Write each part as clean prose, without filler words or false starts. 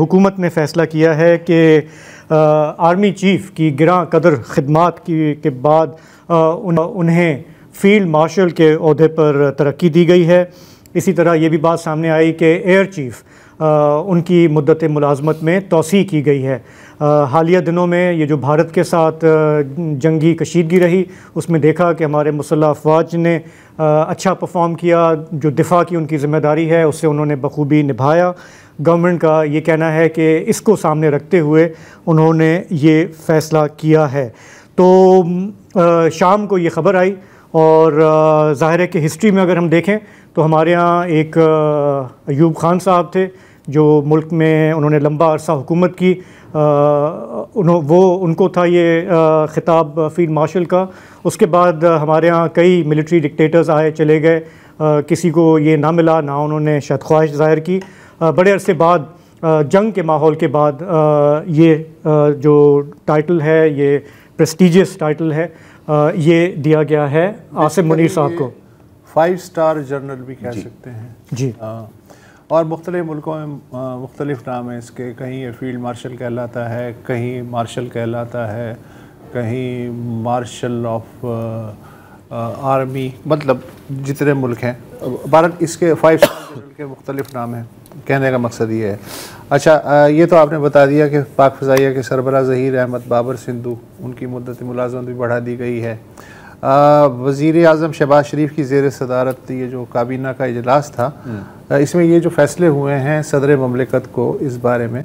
हुकूमत ने फ़ैसला किया है कि आर्मी चीफ़ की गिरां कदर खिदमात के बाद उन्हें फ़ील्ड मार्शल के ओहदे पर तरक्की दी गई है। इसी तरह ये भी बात सामने आई कि एयर चीफ़ उनकी मुद्दत मुलाजमत में तोसी की गई है। हालिया दिनों में ये जो भारत के साथ जंगी कशीदगी रही, उसमें देखा कि हमारे मुसल्लह अफवाज ने अच्छा परफॉर्म किया। जो दिफा की उनकी ज़िम्मेदारी है उसे उन्होंने बखूबी निभाया। गवर्नमेंट का ये कहना है कि इसको सामने रखते हुए उन्होंने ये फ़ैसला किया है। तो शाम को ये ख़बर आई और ज़ाहिर है कि हिस्ट्री में अगर हम देखें तो हमारे यहाँ एक अयूब खान साहब थे जो मुल्क में उन्होंने लंबा अरसा हुकूमत की। उनको था ये ख़िताब फ़ील्ड मार्शल का। उसके बाद हमारे यहाँ कई मिलिट्री डिक्टेटर्स आए चले गए, किसी को ये ना मिला, ना उन्होंने शायद ख्वाहिश ज़ाहिर की। बड़े अरसे बाद जंग के माहौल के बाद ये जो टाइटल है, ये प्रेस्टीजियस टाइटल है, ये दिया गया है आसिम मुनीर साहब को। 5 स्टार जनरल भी कह सकते हैं जी। और मुख्तलिफ़ मुल्कों में मुख्तलिफ़ नाम है इसके। कहीं ये फील्ड मार्शल कहलाता है, कहीं मार्शल कहलाता है, कहीं मार्शल ऑफ आर्मी, मतलब जितने मुल्क हैं भारत, इसके 5 स्टार जनरल के मुख्तलिफ़ नाम हैं। कहने का मकसद ये है। अच्छा, ये तो आपने बता दिया कि पाक फ़ज़ाइया के सरबराह ज़हीर अहमद बाबर सिंधु, उनकी मुद्दत मुलाज़मत भी बढ़ा दी गई है। वज़ीर आज़म शहबाज शरीफ की ज़ेर सदारत ये जो काबीना का इजलास था, इसमें ये जो फ़ैसले हुए हैं सदर ममलिकत को इस बारे में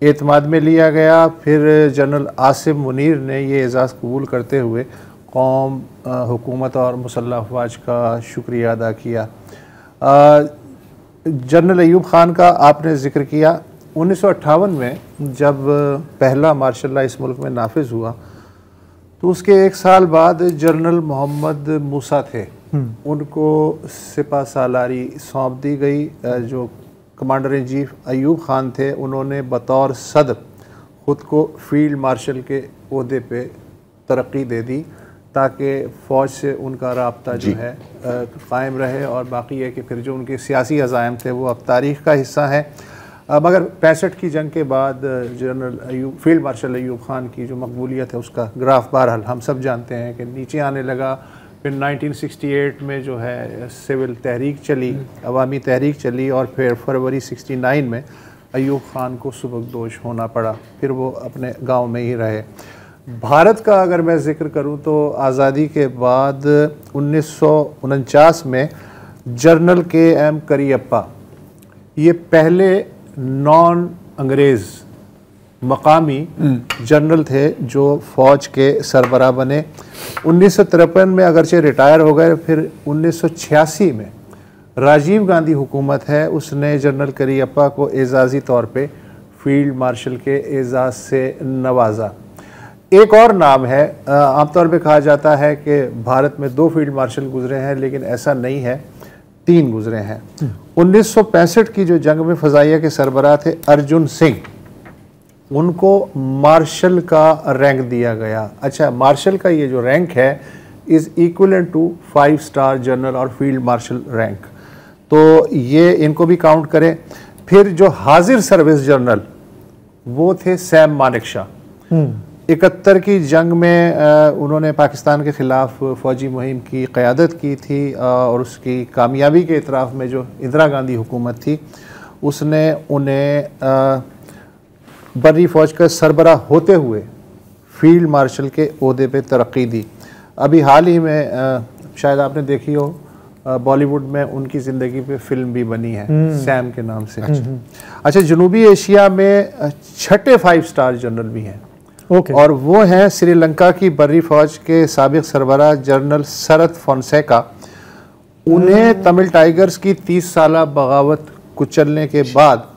एतमाद में लिया गया। फिर जनरल आसिम मुनीर ने ये एज़ाज़ कबूल करते हुए कौम, हुकूमत और मुसल्लह अफवाज का शुक्रिया अदा किया। जनरल अयूब ख़ान का आपने ज़िक्र किया। 1958 में जब पहला मार्शल लॉ इस मुल्क में नाफिज हुआ तो उसके 1 साल बाद जनरल मोहम्मद मूसा थे, उनको सिपा सालारी सौंप दी गई। जो commander in chief Ayub Khan थे, उन्होंने बतौर सदर ख़ुद को फील्ड मार्शल के ओहदे पे तरक्की दे दी ताकि फ़ौज से उनका राब्ता जो है क़ायम रहे। और बाकी है कि फिर जो उनके सियासी अज़ाइम थे वो अब तारीख़ का हिस्सा है। मगर 65 की जंग के बाद general Ayub, field marshal Ayub Khan की जो मकबूलियत है उसका ग्राफ बहरहाल हम सब जानते हैं कि नीचे आने लगा। फिर 1968 में जो है सिविल तहरीक चली, अवामी तहरीक चली, और फिर फरवरी 69 में अयूब ख़ान को सुबकदोश होना पड़ा। फिर वो अपने गाँव में ही रहे। भारत का अगर मैं ज़िक्र करूं तो आज़ादी के बाद 1949 में जनरल KM करियप्पा ये पहले नॉन अंग्रेज़ मकामी जनरल थे जो फ़ौज के सरबराह बने। 1953 में अगरचे रिटायर हो गए। फिर 1986 में राजीव गांधी हुकूमत है, उसने जनरल करियप्पा को एजाज़ी तौर पे फील्ड मार्शल के एजाज़ से नवाजा। एक और नाम है, आमतौर पे कहा जाता है कि भारत में 2 फील्ड मार्शल गुजरे हैं, लेकिन ऐसा नहीं है, 3 गुजरे हैं। 1965 की जो जंग में फ़ज़ाइया के सरबराह थे अर्जुन सिंह, उनको मार्शल का रैंक दिया गया। अच्छा, मार्शल का ये जो रैंक है is equivalent to 5 star general और फील्ड मार्शल रैंक, तो ये इनको भी काउंट करें। फिर जो हाजिर सर्विस जनरल वो थे सैम मानेकशॉ। 71 की जंग में उन्होंने पाकिस्तान के ख़िलाफ़ फ़ौजी मुहिम की क़यादत की थी और उसकी कामयाबी के इतराफ़ में जो इंदिरा गांधी हुकूमत थी उसने उन्हें बर्री फ़ौज का सरबराह होते हुए फील्ड मार्शल के ओहदे पे तरक्की दी। अभी हाल ही में शायद आपने देखी हो, बॉलीवुड में उनकी ज़िंदगी पे फिल्म भी बनी है सैम के नाम से। अच्छा, जनूबी एशिया में 6ठे 5 स्टार जनरल भी हैं। और वो हैं श्रीलंका की बर्री फ़ौज के साबिक़ सरबराह जनरल शरद फोंसेका। उन्हें तमिल टाइगर्स की 30 साला बगावत कुचलने के बाद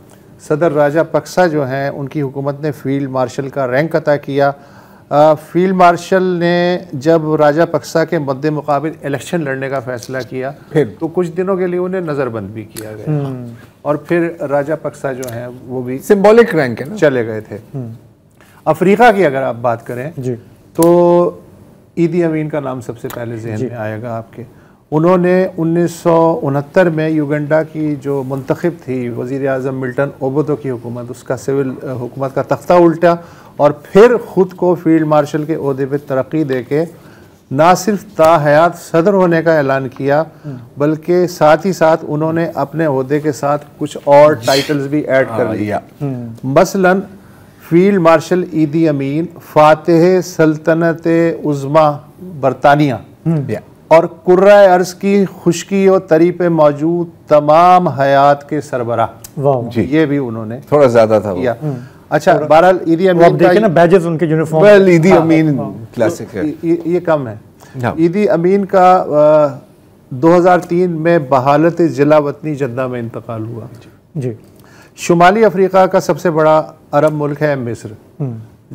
सदर राजापक्सा जो हैं उनकी हुकूमत ने फील्ड मार्शल का रैंक अता किया। फील्ड मार्शल ने जब राजापक्सा के मद्दे मुकाबिल इलेक्शन लड़ने का फ़ैसला किया फिर तो कुछ दिनों के लिए उन्हें नज़रबंद भी किया गया और फिर राजापक्सा जो हैं वो भी सिंबॉलिक रैंक है ना, चले गए थे। अफ्रीका की अगर आप बात करें जी, तो ईदी अमीन का नाम सबसे पहले ज़हन में आएगा आपके। उन्होंने 1969 में युगांडा की जो मुंतखब थी वज़ीर आज़म मिल्टन ओबोतो की हुकूमत, उसका सिविल हुकूमत का तख्ता उल्टा और फिर ख़ुद को फील्ड मार्शल के ओहदे पे तरक्की देके ना सिर्फ ताहयात सदर होने का ऐलान किया, बल्कि साथ ही साथ उन्होंने अपने ओहदे के साथ कुछ और टाइटल्स भी ऐड कर लिया। मसलन फील्ड मार्शल ईदी अमीन, फातिह सल्तनत उज़्मा बरतानिया और कुर्रा अर्ज की खुश्की और तरी पे मौजूद तमाम हयात के सरबराह, ये भी उन्होंने थोड़ा ज्यादा था किया। अच्छा, बहरहाल ईदी अमीन का ना बैजेस उनके यूनिफॉर्म, वेल ईदी अमीन क्लासिक है, ये कम है। ईदी अमीन का 2003 में बहालत जिला वतनी जद्दा में इंतकाल हुआ। जी। शुमाली अफ्रीका का सबसे बड़ा अरब मुल्क है मिस्र।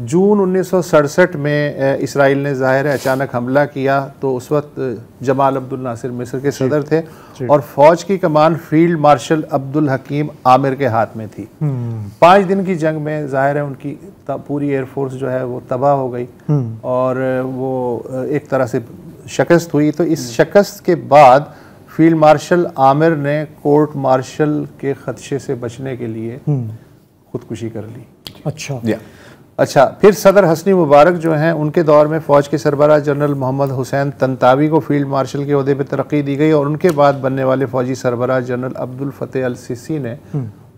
जून 1967 में इसराइल ने ज़ाहिर है अचानक हमला किया, तो उस वक्त जमाल अब्दुल नासिर मिस्र के सदर थे और फ़ौज की कमान फील्ड मार्शल अब्दुल हकीम आमिर के हाथ में थी। 5 दिन की जंग में ज़ाहिर है उनकी पूरी एयरफोर्स जो है वो तबाह हो गई और वो एक तरह से शिकस्त हुई। तो इस शिकस्त के बाद फील्ड मार्शल आमिर ने कोर्ट मार्शल के खदशे से बचने के लिए खुदकुशी कर ली। अच्छा, फिर सदर हस्नी मुबारक जो हैं उनके दौर में फ़ौज के सरबराह जनरल मोहम्मद हुसैन तंतावी को फील्ड मार्शल के ओहदे पर तरक्की दी गई और उनके बाद बनने वाले फ़ौजी सरबराह जनरल अब्दुल फतेह अल सीसी ने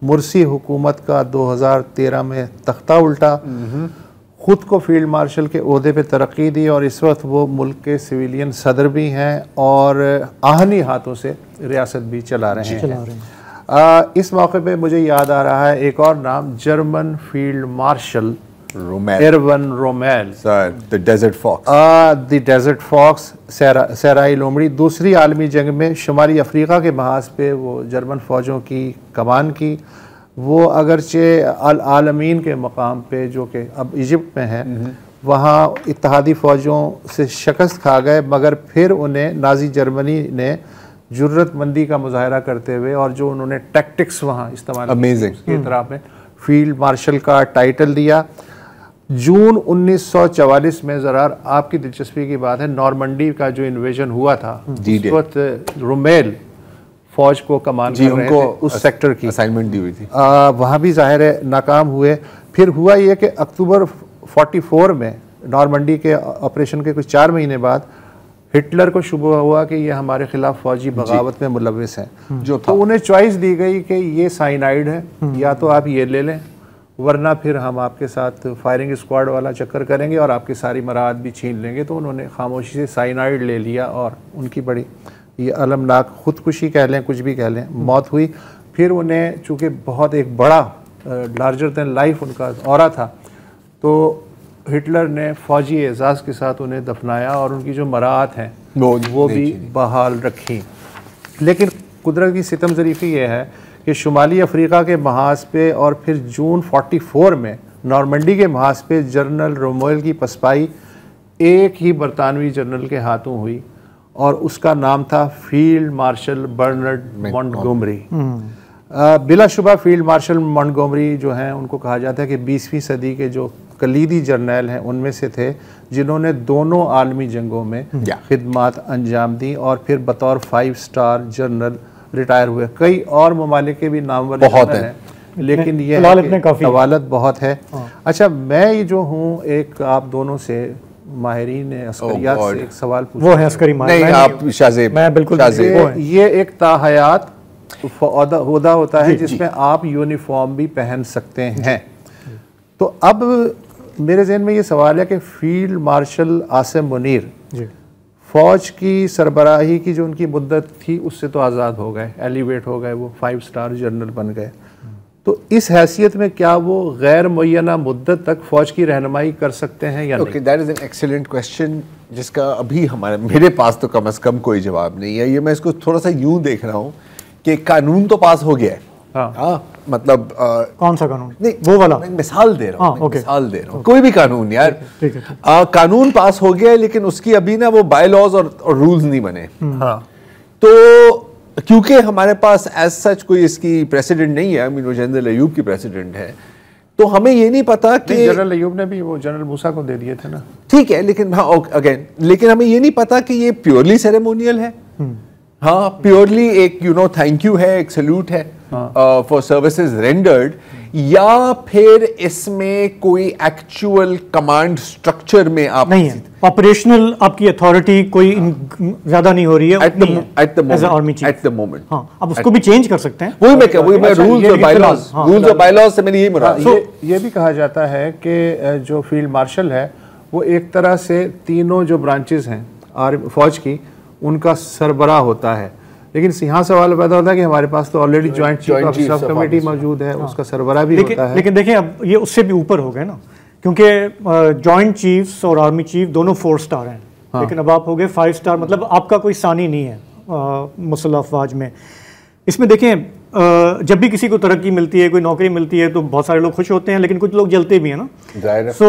मुर्सी हुकूमत का 2013 में तख्ता उल्टा, ख़ुद को फील्ड मार्शल के ओहदे पर तरक्की दी और इस वक्त वो मुल्क के सिविलियन सदर भी हैं और आहनी हाथों से रियासत भी चला रहे हैं। इस मौके पर मुझे याद आ रहा है एक और नाम, German field marshal Erwin Rommel, the desert fox, the desert fox, सहराई लोमड़ी। दूसरी आलमी जंग में शुमाली अफ्रीका के महाज पे वो जर्मन फ़ौजों की कमान की। वो अगरचे अल आलमीन के मकाम पे जो कि अब इजिप्ट में है, वहाँ इत्तेहादी फ़ौजों से शिकस्त खा गए, मगर फिर उन्हें नाजी जर्मनी ने जुर्रतमंदी का मुजाहरा करते हुए और जो उन्होंने टैक्टिक्स वहाँ इस्तेमाल की तरह में फील्ड मार्शल का टाइटल दिया। जून 1944 में, ज़रा आपकी दिलचस्पी की बात है, नॉर्मंडी का जो इन्वेजन हुआ था उस वक्त रोमेल फौज को कमान कर रहे थे, उस सेक्टर की असाइनमेंट दी हुई थी। वहाँ भी ज़ाहिर है नाकाम हुए। फिर हुआ ये कि अक्टूबर 44 में नॉर्मंडी के ऑपरेशन के कुछ 4 महीने बाद हिटलर को शुबा हुआ कि ये हमारे खिलाफ फौजी बगावत में मुलविस हैं, जो तो उन्हें चॉइस दी गई कि ये साइनाइड है, या तो आप ये ले लें वरना फिर हम आपके साथ फायरिंग स्क्वाड वाला चक्कर करेंगे और आपकी सारी मराद भी छीन लेंगे। तो उन्होंने खामोशी से साइनाइड ले लिया और उनकी बड़ी ये अलमनाक खुदकुशी कह लें, कुछ भी कह लें, मौत हुई। फिर उन्हें चूँकि बहुत एक बड़ा लार्जर दैन लाइफ उनका औरा था, तो हिटलर ने फ़ौजी एजाज़ के साथ उन्हें दफनाया और उनकी जो मरात हैं वो भी बहाल रखी। लेकिन कुदरत की सितम ज़रीफ़ी ये है कि शुमाली अफ्रीका के महाज पे और फिर जून 44 में नॉर्मंडी के महाज पे जनरल रोमेल की पसपाई एक ही बरतानवी जनरल के हाथों हुई और उसका नाम था फील्ड मार्शल बर्नार्ड मॉन्टगोमरी। बिलाशुबा फील्ड मार्शल मॉन्टगोमरी जो हैं उनको कहा जाता है कि 20वीं सदी के जो कलीदी जर्नैल हैं उनमें से थे, जिन्होंने दोनों आलमी जंगों में खिदमात अंजाम दी और फिर बतौर 5 स्टार जनरल रिटायर हुए। कई और ममालिक के भी नामवर बहुत हैं, लेकिन ये सवालत बहुत है। अच्छा, मैं ये जो हूँ एक आप दोनों से माहिरीन अस्करियात से एक सवाल पूछूं। वो है अस्करी नहीं, आप शाज़ेब, मैं बिल्कुल ये एक ताहयात ओहदा होता है जिसमें आप यूनिफॉर्म भी पहन सकते हैं। तो अब मेरे जहन में ये सवाल है कि फील्ड मार्शल आसिम मुनीर फौज की सरबराही की जो उनकी मुद्दत थी उससे तो आज़ाद हो गए, एलिवेट हो गए, वो 5 स्टार जनरल बन गए। तो इस हैसियत में क्या वो गैर मुय्यना मुद्दत तक फौज की रहनुमाई कर सकते हैं या नहीं? That is an excellent question जिसका अभी मेरे पास तो कम से कम कोई जवाब नहीं है। ये मैं इसको थोड़ा सा यूं देख रहा हूँ कि कानून तो पास हो गया है। हाँ, मतलब कौन सा कानून? नहीं, वो वाला मिसाल दे रहा हूँ, मिसाल दे रहा हूँ, okay. कोई भी कानून यार, कानून पास हो गया है लेकिन उसकी अभी ना वो बाय लॉज और रूल्स नहीं बने। हाँ, तो क्योंकि हमारे पास एज सच कोई इसकी प्रेसिडेंट नहीं है, आई मीन वो जनरल अयूब की प्रेसिडेंट है, तो हमें ये नहीं पता कि जनरल अयूब ने भी वो जनरल मूसा को दे दिए थे ना। ठीक है, लेकिन हाँ अगेन, लेकिन हमें ये नहीं पता कि ये प्योरली सेरेमोनियल है हाँ, प्योरली एक थैंक यू है, एक सल्यूट है फॉर सर्विसेज रेंडर्ड, या फिर इसमें कोई एक्चुअल कमांड स्ट्रक्चर में आप नहीं है, ऑपरेशनल आपकी अथॉरिटी कोई ज्यादा नहीं हो रही है एट द मोमेंट। हाँ, अब उसको भी चेंज कर सकते हैं। वही मैं रूल्स और बायलॉज से मैंने यही मुराद। ये भी कहा जाता है कि जो फील्ड मार्शल है वो एक तरह से तीनों जो ब्रांचेस हैं फौज की, उनका सरबराह होता है। लेकिन यहाँ सवाल पैदा होता है कि हमारे पास तो already joint chief of staff committee मौजूद है, उसका सरबराह भी होता है। लेकिन देखिए, अब ये उससे भी ऊपर हो गए ना, क्योंकि जॉइंट चीफ्स और आर्मी चीफ दोनों 4 स्टार हैं। लेकिन अब आप हो गए 5 स्टार, मतलब आपका कोई सानी नहीं है मुसल्लह अफवाज में। इसमें देखें, जब भी किसी को तरक्की मिलती है, कोई नौकरी मिलती है, तो बहुत सारे लोग खुश होते हैं, लेकिन कुछ लोग जलते भी हैं ना। सो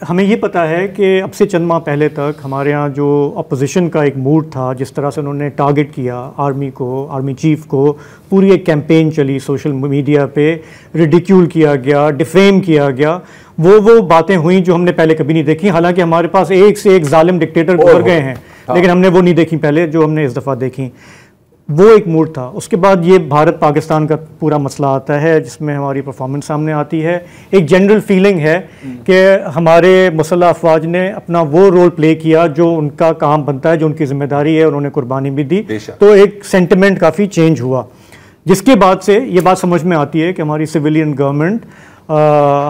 हमें ये पता है कि अब से चंद माह पहले तक हमारे यहाँ जो अपोजिशन का एक मूड था, जिस तरह से उन्होंने टारगेट किया आर्मी को, आर्मी चीफ को, पूरी एक कैंपेन चली सोशल मीडिया पे, रिडिक्यूल किया गया, डिफेम किया गया, वो बातें हुई जो हमने पहले कभी नहीं देखी। हालांकि हमारे पास एक से एक जालिम डिक्टेटर गुजर गए हैं, लेकिन हमने वो नहीं देखी पहले जो हमने इस दफ़ा देखी। वो एक मूड था। उसके बाद ये भारत पाकिस्तान का पूरा मसला आता है, जिसमें हमारी परफॉर्मेंस सामने आती है। एक जनरल फीलिंग है कि हमारे मुसल्लह अफवाज ने अपना वो रोल प्ले किया जो उनका काम बनता है, जो उनकी जिम्मेदारी है, उन्होंने कुर्बानी भी दी। तो एक सेंटिमेंट काफ़ी चेंज हुआ, जिसके बाद से ये बात समझ में आती है कि हमारी सिविलियन गवर्नमेंट,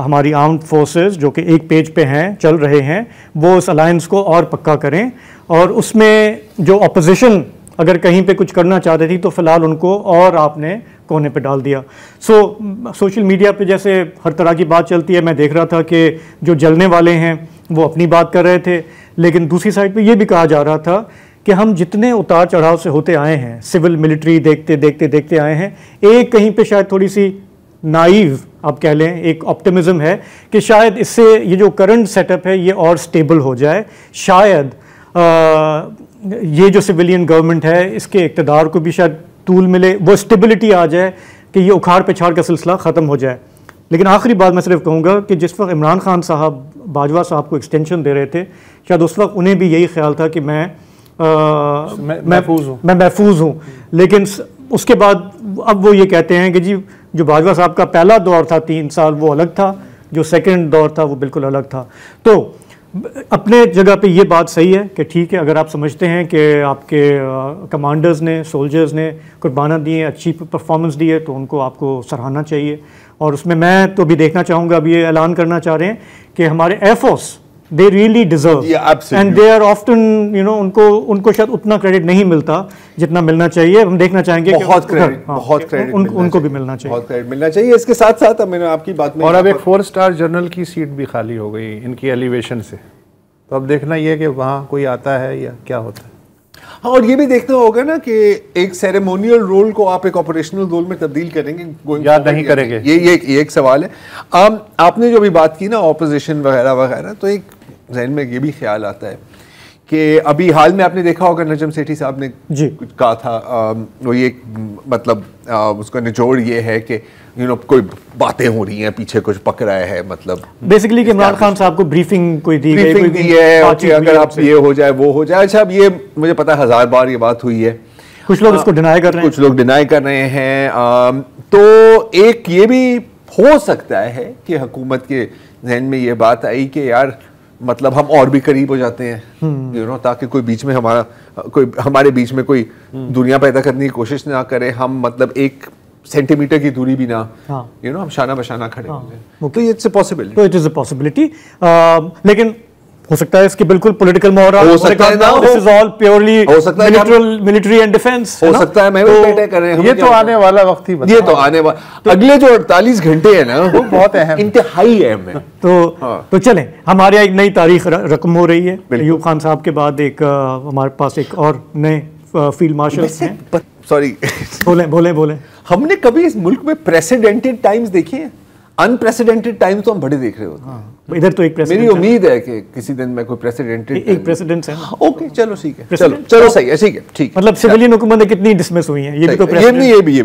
हमारी आर्म्ड फोर्सेस जो कि एक पेज पे हैं, चल रहे हैं, वो उस अलायंस को और पक्का करें। और उसमें जो अपोजिशन अगर कहीं पे कुछ करना चाहती थी, तो फिलहाल उनको और आपने कोने पे डाल दिया। सोशल मीडिया पे जैसे हर तरह की बात चलती है, मैं देख रहा था कि जो जलने वाले हैं वो अपनी बात कर रहे थे, लेकिन दूसरी साइड पे ये भी कहा जा रहा था कि हम जितने उतार चढ़ाव से होते आए हैं, सिविल मिलिट्री देखते आए हैं, एक कहीं पे शायद थोड़ी सी नाइव आप कह लें, एक ऑप्टिमिज्म है कि शायद इससे ये जो करंट सेटअप है ये और स्टेबल हो जाए। शायद ये जो सिविलियन गवर्नमेंट है, इसके इक़्तिदार को भी शायद तूल मिले, वो स्टेबिलिटी आ जाए कि ये उखाड़ पिछाड़ का सिलसिला ख़त्म हो जाए। लेकिन आखिरी बात मैं सिर्फ कहूँगा कि जिस वक्त इमरान खान साहब बाजवा साहब को एक्सटेंशन दे रहे थे, शायद उस वक्त उन्हें भी यही ख्याल था कि मैं महफूज हूँ। लेकिन उसके बाद अब वो ये कहते हैं कि जी जो बाजवा साहब का पहला दौर था 3 साल, वो अलग था, जो सेकंड दौर था वो बिल्कुल अलग था। तो अपने जगह पे ये बात सही है कि ठीक है, अगर आप समझते हैं कि आपके कमांडर्स ने, सोल्जर्स ने कुर्बाना दी है, अच्छी परफॉर्मेंस दी है, तो उनको आपको सराहना चाहिए। और उसमें मैं तो भी देखना चाहूँगा, अब ये ऐलान करना चाह रहे हैं कि हमारे air force, they really deserve and they are often उनको शायद उतना क्रेडिट नहीं मिलता जितना मिलना चाहिए। हम देखना चाहेंगे बहुत क्रेडिट उनको भी मिलना चाहिए, बहुत क्रेडिट मिलना चाहिए। इसके साथ साथ मैंने आपकी बात में, और अब एक 4 स्टार जनरल की सीट भी खाली हो गई इनकी एलिवेशन से, तो अब देखना ये कि वहाँ कोई आता है या क्या होता है। हाँ, और ये भी देखना होगा ना कि एक सेरेमोनियल रोल को आप एक ऑपरेशनल रोल में तब्दील करेंगे या नहीं करेंगे, ये एक सवाल है। आपने जो भी बात की ना ऑपोजिशन वगैरह वगैरह, तो एक जहन में ये भी ख्याल आता है कि अभी हाल में आपने देखा होगा नजम सेठी साहब ने कुछ कहा था, वो ये मतलब उसका निचोड़ ये है कि कोई बातें हो रही हैं, पीछे कुछ पक रहा है, मतलब बेसिकली कि इमरान खान साहब को ब्रीफिंग कोई दी है कि अगर आप ये हो जाए वो हो जाए। अच्छा, अब ये मुझे पता है 1000 बार ये बात हुई है, कुछ लोग इसको डिनाई कर रहे हैं, कुछ लोग डिनाई कर रहे हैं। तो एक ये भी हो सकता है कि हुकूमत के जहन में ये बात आई कि यार मतलब हम और भी करीब हो जाते हैं, ताकि कोई बीच में हमारे बीच में कोई दुनिया पैदा करने की कोशिश ना करे, हम मतलब 1 सेंटीमीटर की दूरी भी ना, हम शाना बशाना खड़े हो जाए। तो इट्स अ पॉसिबिलिटी, लेकिन हो सकता है इसकी बिल्कुल पॉलिटिकल मोहरा हो सकता है ना, दिस इज ऑल प्योरली हो सकता है मिलिट्री एंड डिफेंस हो सकता है। मैं भी बेटे कर रहे हैं, ये तो आने वाला वक्त ही, ये तो आने वाला अगले जो 48 घंटे है ना, वो बहुत अहम, इंतहाई अहम है। तो चलें, हमारे यहाँ एक नई तारीख रकम हो रही है। अयूब खान साहब के बाद एक हमारे पास एक और नए फील्ड मार्शल हैं। सॉरी, बोले हमने कभी इस मुल्क में प्रेसिडेंटेड टाइम्स देखी है? अनप्रेसिडेंटेड टाइम तो हम बड़े देख रहे होते हैं। इधर तो एक मेरी उम्मीद है कि किसी दिन मैं कोई प्रेसिडेंटेड एक प्रेसिडेंट है। ओके, चलो ठीक है, चलो सही है, ठीक है, मतलब सिविलियन हुकूमतें कितनी डिसमिस हुई हैं, ये भी तो ये भी